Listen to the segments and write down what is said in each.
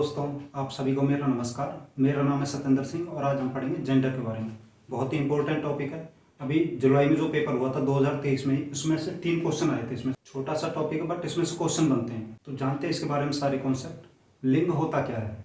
दोस्तों, आप सभी को मेरा नमस्कार। मेरा नाम है सत्येंद्र सिंह और आज हम पढ़ेंगे जेंडर के बारे में। बहुत ही इंपॉर्टेंट टॉपिक है। अभी जुलाई में जो पेपर हुआ था 2023 में, उसमें से 3 क्वेश्चन आए थे। इसमें छोटा सा टॉपिक है बट इसमें से क्वेश्चन बनते हैं। तो जानते हैं इसके बारे में सारे कॉन्सेप्ट। लिंग होता क्या है,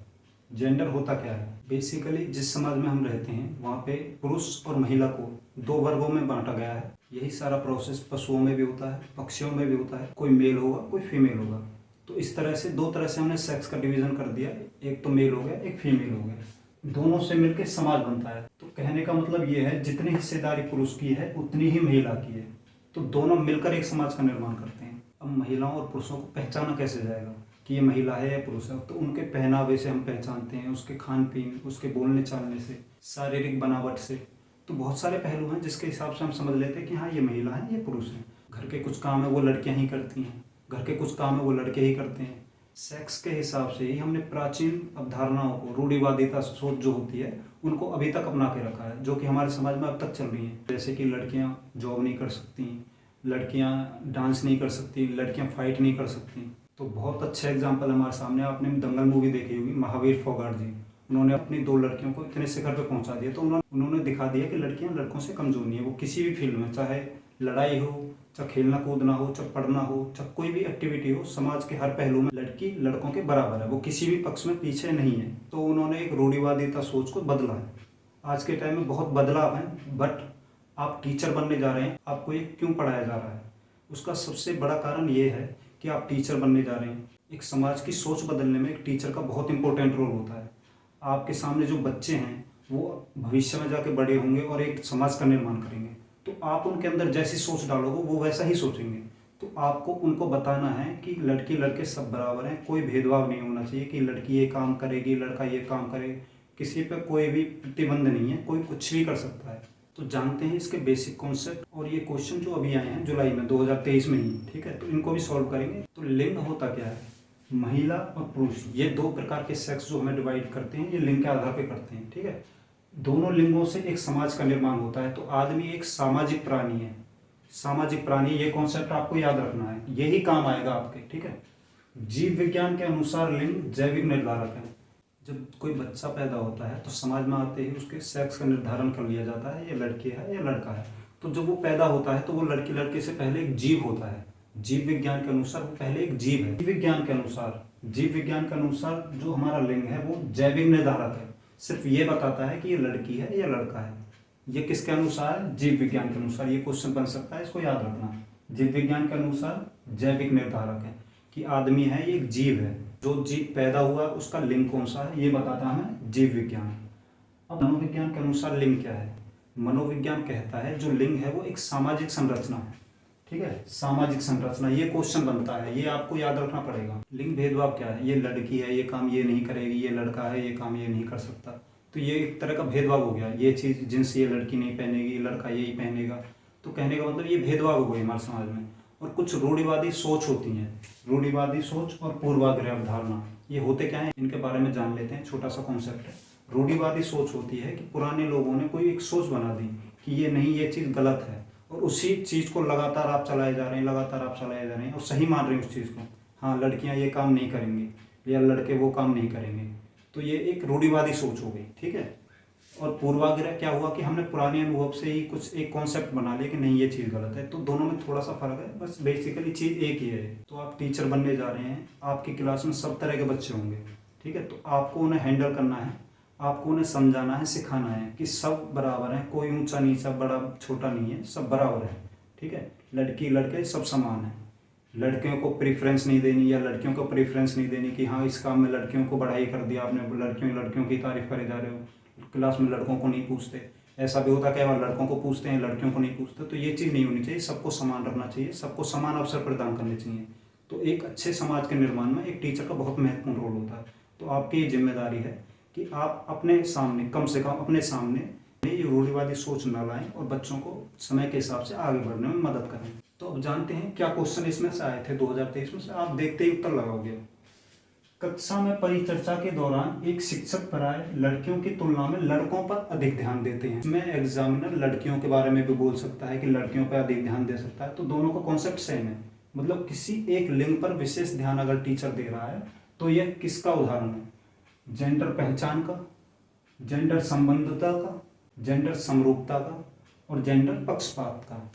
जेंडर होता क्या है। बेसिकली जिस समाज में हम रहते हैं वहाँ पे पुरुष और महिला को 2 वर्गों में बांटा गया है। यही सारा प्रोसेस पशुओं में भी होता है, पक्षियों में भी होता है। कोई मेल होगा, कोई फीमेल होगा। तो इस तरह से 2 तरह से हमने सेक्स का डिवीजन कर दिया। एक तो मेल हो गया, एक फीमेल हो गया। दोनों से मिलकर समाज बनता है। तो कहने का मतलब ये है, जितनी हिस्सेदारी पुरुष की है उतनी ही महिला की है। तो दोनों मिलकर एक समाज का निर्माण करते हैं। अब महिलाओं और पुरुषों को पहचाना कैसे जाएगा कि ये महिला है या पुरुष है। तो उनके पहनावे से हम पहचानते हैं, उसके खान पीन, उसके बोलने चालने से, शारीरिक बनावट से। तो बहुत सारे पहलू हैं जिसके हिसाब से हम समझ लेते हैं कि हाँ ये महिला है, ये पुरुष है। घर के कुछ काम है वो लड़कियां ही करती हैं, घर के कुछ काम है वो लड़के ही करते हैं। सेक्स के हिसाब से ही हमने प्राचीन अवधारणाओं को, रूढ़िवादिता सोच जो होती है, उनको अभी तक अपना के रखा है, जो कि हमारे समाज में अब तक चल रही हैं। जैसे कि लड़कियां जॉब नहीं कर सकती, लड़कियां डांस नहीं कर सकती, लड़कियां फाइट नहीं कर सकती। तो बहुत अच्छा एग्जाम्पल हमारे सामने, आपने दंगल मूवी देखी होगी, महावीर फोगाट जी। उन्होंने अपनी 2 लड़कियों को इतने शिखर पे पहुंचा दिया। तो उन्होंने दिखा दिया कि लड़कियां लड़कों से कमजोर नहीं है। वो किसी भी फील्ड में, चाहे लड़ाई हो, चाहे खेलना कूदना हो, चाहे पढ़ना हो, चाहे कोई भी एक्टिविटी हो, समाज के हर पहलू में लड़की लड़कों के बराबर है। वो किसी भी पक्ष में पीछे नहीं है। तो उन्होंने एक रूढ़िवादिता सोच को बदला है। आज के टाइम में बहुत बदलाव है। बट आप टीचर बनने जा रहे हैं, आपको ये क्यों पढ़ाया जा रहा है? उसका सबसे बड़ा कारण ये है कि आप टीचर बनने जा रहे हैं। एक समाज की सोच बदलने में एक टीचर का बहुत इंपॉर्टेंट रोल होता है। आपके सामने जो बच्चे हैं वो भविष्य में जाके बड़े होंगे और एक समाज का निर्माण करेंगे। तो आप उनके अंदर जैसी सोच डालोगे वो वैसा ही सोचेंगे। तो आपको उनको बताना है कि लड़की लड़के सब बराबर हैं, कोई भेदभाव नहीं होना चाहिए कि लड़की ये काम करेगी, लड़का ये काम करे। किसी पे कोई भी प्रतिबंध नहीं है, कोई कुछ भी कर सकता है। तो जानते हैं इसके बेसिक कॉन्सेप्ट। और ये क्वेश्चन जो अभी आए हैं जुलाई में 2023 में ही, ठीक है, तो इनको भी सॉल्व करेंगे। तो लिंग होता क्या है? महिला और पुरुष, ये 2 प्रकार के सेक्स जो हमें डिवाइड करते हैं, ये लिंग के आधार पे करते हैं, ठीक है। दोनों लिंगों से एक समाज का निर्माण होता है। तो आदमी एक सामाजिक प्राणी है। सामाजिक प्राणी, ये कॉन्सेप्ट आपको याद रखना है, यही काम आएगा आपके, ठीक है। जीव विज्ञान के अनुसार लिंग जैविक निर्धारक है। जब कोई बच्चा पैदा होता है तो समाज में आते ही उसके सेक्स का निर्धारण कर लिया जाता है, ये लड़की है या लड़का है। तो जब वो पैदा होता है तो वो लड़की लड़के से पहले एक जीव होता है। जीव विज्ञान के अनुसार वो पहले एक जीव है। जीव विज्ञान के अनुसार जो हमारा लिंग है वो जैविक निर्धारक है। सिर्फ ये बताता है कि ये लड़की है या लड़का है। ये किसके अनुसार? जीव विज्ञान के अनुसार। ये क्वेश्चन बन सकता है, इसको याद रखना। जीव विज्ञान के अनुसार जैविक निर्धारक है कि आदमी है, ये एक जीव है। जो जीव पैदा हुआ उसका लिंग कौन सा है, ये बताता है जीव विज्ञान। अब मनोविज्ञान के अनुसार लिंग क्या है? मनोविज्ञान कहता है जो लिंग है वो एक सामाजिक संरचना है, ठीक है। सामाजिक संरचना, ये क्वेश्चन बनता है, ये आपको याद रखना पड़ेगा। लिंग भेदभाव क्या है? ये लड़की है, ये काम ये नहीं करेगी, ये लड़का है, ये काम ये नहीं कर सकता। तो ये एक तरह का भेदभाव हो गया। ये चीज़ जिनस ये लड़की नहीं पहनेगी, लड़का यही पहनेगा। तो कहने का मतलब ये भेदभाव हो गए हमारे समाज में। और कुछ रूढ़िवादी सोच होती हैं, रूढ़िवादी सोच और पूर्वाग्रह अवधारणा। ये होते क्या है, इनके बारे में जान लेते हैं। छोटा सा कॉन्सेप्ट है। रूढ़िवादी सोच होती है कि पुराने लोगों ने कोई एक सोच बना दी कि ये नहीं, ये चीज़ गलत है, और उसी चीज़ को लगातार आप चलाए जा रहे हैं, लगातार आप चलाए जा रहे हैं और सही मान रहे हैं उस चीज़ को। हाँ, लड़कियां ये काम नहीं करेंगी या लड़के वो काम नहीं करेंगे। तो ये एक रूढ़िवादी सोच हो गई, ठीक है। और पूर्वाग्रह क्या हुआ कि हमने पुराने अनुभव से ही कुछ एक कॉन्सेप्ट बना लिया कि नहीं ये चीज़ गलत है। तो दोनों में थोड़ा सा फर्क है, बस बेसिकली चीज़ एक ही है। तो आप टीचर बनने जा रहे हैं, आपकी क्लास में सब तरह के बच्चे होंगे, ठीक है। तो आपको उन्हें हैंडल करना है, आपको उन्हें समझाना है, सिखाना है कि सब बराबर हैं, कोई ऊंचा नीचा बड़ा छोटा नहीं है, सब बराबर है, ठीक है। लड़की लड़के सब समान है। लड़कियों को प्रेफरेंस नहीं देनी या लड़कियों को प्रेफरेंस नहीं देनी कि हाँ इस काम में लड़कियों को बढ़ाई कर दिया आपने, लड़कियों की तारीफ करे जा रहे हो, क्लास में लड़कों को नहीं पूछते। ऐसा भी होता है कि लड़कों को पूछते हैं, लड़कियों को नहीं पूछते। तो ये चीज़ नहीं होनी चाहिए, सबको समान रखना चाहिए, सबको समान अवसर प्रदान करने चाहिए। तो एक अच्छे समाज के निर्माण में एक टीचर का बहुत महत्वपूर्ण रोल होता है। तो आपकी ये जिम्मेदारी है कि आप अपने सामने, कम से कम अपने सामने ये रूढ़िवादी सोच न लाएं और बच्चों को समय के हिसाब से आगे बढ़ने में मदद करें। तो अब जानते हैं क्या क्वेश्चन इसमें से आए थे 2023 में से। आप देखते ही उत्तर लगाओगे। कक्षा में परिचर्चा के दौरान एक शिक्षक प्राय लड़कियों की तुलना में लड़कों पर अधिक ध्यान देते हैं। इसमें एग्जामिनर लड़कियों के बारे में भी बोल सकता है कि लड़कियों पर अधिक ध्यान दे सकता है। तो दोनों का कॉन्सेप्ट सेम है। मतलब किसी एक लिंग पर विशेष ध्यान अगर टीचर दे रहा है तो यह किसका उदाहरण है? जेंडर पहचान का, जेंडर संबंधता का, जेंडर समरूपता का और जेंडर पक्षपात का।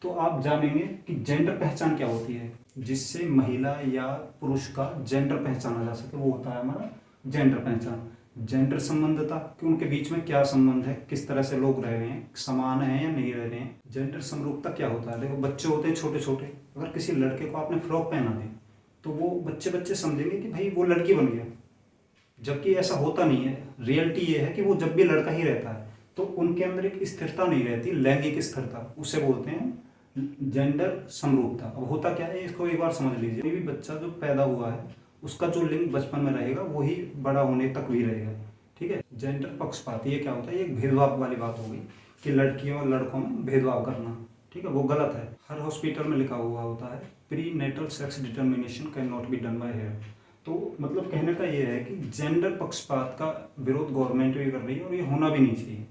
तो आप जानेंगे कि जेंडर पहचान क्या होती है, जिससे महिला या पुरुष का जेंडर पहचाना जा सके, वो होता है हमारा जेंडर पहचान। जेंडर संबंधता कि उनके बीच में क्या संबंध है, किस तरह से लोग रह रहे हैं, समान है या नहीं रह रहे हैं। जेंडर समरूपता क्या होता है, देखो बच्चे होते हैं छोटे छोटे, अगर किसी लड़के को आपने फ्रॉक पहना दी तो वो बच्चे समझेंगे कि भाई वो लड़की बन गया, जबकि ऐसा होता नहीं है। रियलिटी ये है कि वो जब भी लड़का ही रहता है तो उनके अंदर एक स्थिरता नहीं रहती, लैंगिक स्थिरता, उसे बोलते हैं जेंडर समरूपता। अब होता क्या है, इसको एक बार समझ लीजिए, कोई भी बच्चा जो पैदा हुआ है उसका जो लिंग बचपन में रहेगा वही बड़ा होने तक भी रहेगा, ठीक है। जेंडर पक्षपात ये क्या होता है, ये एक भेदभाव वाली बात हो गई कि लड़कियों और लड़कों में भेदभाव करना, ठीक है, वो गलत है। हर हॉस्पिटल में लिखा हुआ होता है prenatal sex determination can not be done by here. तो मतलब कहने का ये है कि जेंडर पक्षपात का विरोध गवर्नमेंट भी कर रही है और ये होना भी नहीं चाहिए,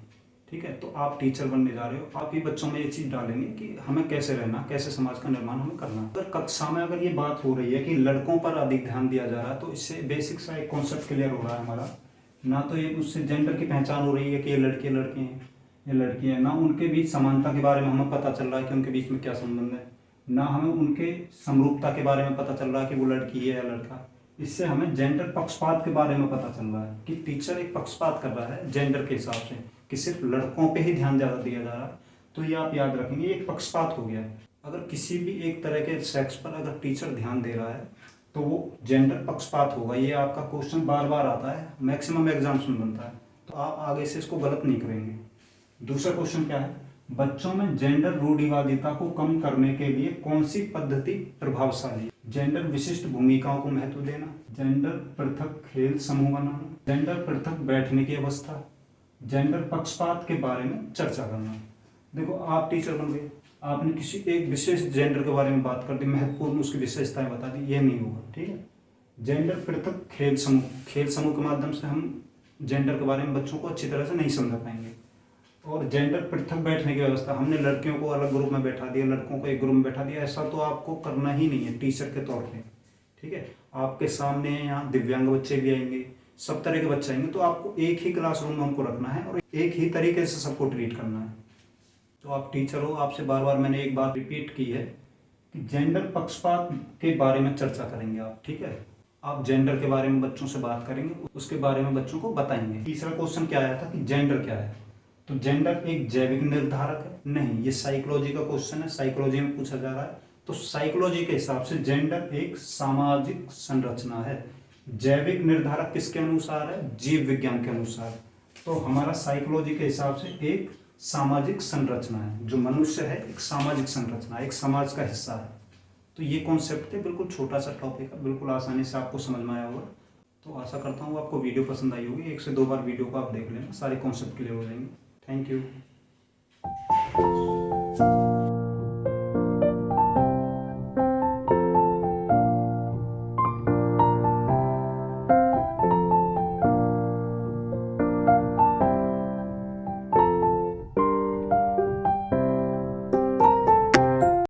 ठीक है। तो आप टीचर बनने जा रहे हो, आप ही बच्चों में ये चीज़ डालेंगे कि हमें कैसे रहना, कैसे समाज का निर्माण हमें करना। अगर कक्षा में अगर ये बात हो रही है कि लड़कों पर अधिक ध्यान दिया जा रहा है तो इससे बेसिक सा एक कॉन्सेप्ट क्लियर हो रहा है हमारा, ना तो ये उससे जेंडर की पहचान हो रही है कि ये लड़के लड़के हैं, ये लड़की है, ना उनके बीच समानता के बारे में हमें पता चल रहा है कि उनके बीच में क्या संबंध है, ना हमें उनके समरूपता के बारे में पता चल रहा है कि वो लड़की है या लड़का। इससे हमें जेंडर पक्षपात के बारे में पता चल रहा है कि टीचर एक पक्षपात कर रहा है जेंडर के हिसाब से, कि सिर्फ लड़कों पे ही ध्यान ज़्यादा दिया जा रहा है। तो ये आप याद रखेंगे, एक पक्षपात हो गया। अगर किसी भी एक तरह के सेक्स पर अगर टीचर ध्यान दे रहा है तो वो जेंडर पक्षपात होगा। ये आपका क्वेश्चन बार बार आता है, मैक्सिमम एग्जाम्स में बनता है, तो आप आगे से इसको गलत नहीं करेंगे। दूसरा क्वेश्चन क्या है, बच्चों में जेंडर रूढ़िवादिता को कम करने के लिए कौन सी पद्धति प्रभावशाली है? जेंडर विशिष्ट भूमिकाओं को महत्व देना, जेंडर पृथक खेल समूह बनाना, जेंडर पृथक बैठने की अवस्था, जेंडर पक्षपात के बारे में चर्चा करना। देखो आप टीचर बन गए, आपने किसी एक विशेष जेंडर के बारे में बात कर दी, महत्वपूर्ण उसकी विशेषताएं बता दी, ये नहीं होगा, ठीक है। जेंडर पृथक खेल समूह, खेल समूह के माध्यम से हम जेंडर के बारे में बच्चों को अच्छी तरह से नहीं समझा पाएंगे। और जेंडर पृथक बैठने की व्यवस्था, हमने लड़कियों को अलग ग्रुप में बैठा दिया, लड़कों को एक ग्रुप में बैठा दिया, ऐसा तो आपको करना ही नहीं है टीचर के तौर पे, ठीक है। आपके सामने यहाँ दिव्यांग बच्चे भी आएंगे, सब तरह के बच्चे आएंगे, तो आपको एक ही क्लासरूम में उनको रखना है और एक ही तरीके से सबको ट्रीट करना है। तो आप टीचर हो, आपसे बार बार मैंने एक बात रिपीट की है कि जेंडर पक्षपात के बारे में चर्चा करेंगे आप, ठीक है। आप जेंडर के बारे में बच्चों से बात करेंगे, उसके बारे में बच्चों को बताएंगे। तीसरा क्वेश्चन क्या आया था कि जेंडर क्या है, तो जेंडर एक जैविक निर्धारक है? नहीं, ये साइकोलॉजी का क्वेश्चन है, साइकोलॉजी में पूछा जा रहा है। तो साइकोलॉजी के हिसाब से जेंडर एक सामाजिक संरचना है। जैविक निर्धारक किसके अनुसार है? जीव विज्ञान के अनुसार। तो हमारा साइकोलॉजी के हिसाब से एक सामाजिक संरचना है, जो मनुष्य है एक सामाजिक संरचना, एक समाज का हिस्सा है। तो ये कॉन्सेप्ट थे, बिल्कुल छोटा सा टॉपिक है, बिल्कुल आसानी से आपको समझ में आया होगा। तो आशा करता हूँ आपको वीडियो पसंद आई होगी। 1 से 2 बार वीडियो को आप देख लेना, सारे कॉन्सेप्ट क्लियर हो जाएंगे। Thank you.